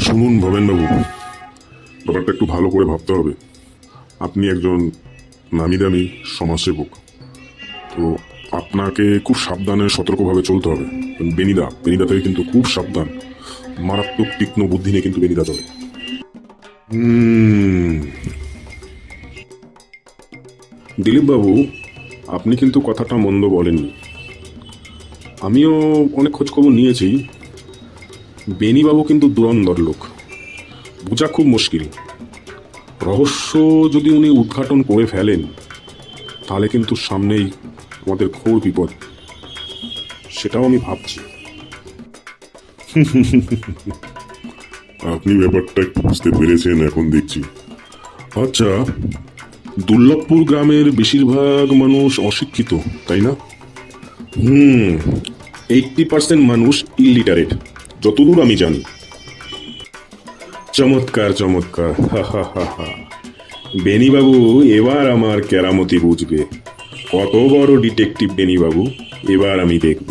শুনুন ভবেনবাবু, ব্যাপারটা একটু ভালো করে ভাবতে হবে। আপনি একজন নামি দামি সমাজসেবক, তো আপনাকে খুব সাবধানে সতর্কভাবে চলতে হবে। বেনিদা থেকে কিন্তু খুব সাবধান। মারাত্মক তীক্ষ্ণ বুদ্ধি নিয়ে কিন্তু বেনিদা চলে। দিলীপ বাবু, আপনি কিন্তু কথাটা মন্দ বলেননি। আমিও অনেক খোঁজখবর নিয়েছি। বেনিবাবু কিন্তু দুরন্দর লোক, বোঝা খুব মুশকিল। রহস্য যদি উনি উদ্ঘাটন করে ফেলেন, তাহলে কিন্তু সামনেই আমাদের ঘোর বিপদ। সেটাও আমি ভাবছি। আপনি ব্যাপারটা একটু বুঝতে পেরেছেন এখন দেখছি। আচ্ছা, দুর্লভপুর গ্রামের বেশিরভাগ মানুষ অশিক্ষিত, তাই না? 80% মানুষ ইলিটারেট, যতদূর আমি জানি। চমৎকার চমৎকার, হা হা হা হা। বেনিবাবু এবার আমার কেরামতি বুঝবে। কত বড় ডিটেকটিভ বেনিবাবু, এবার আমি দেখব।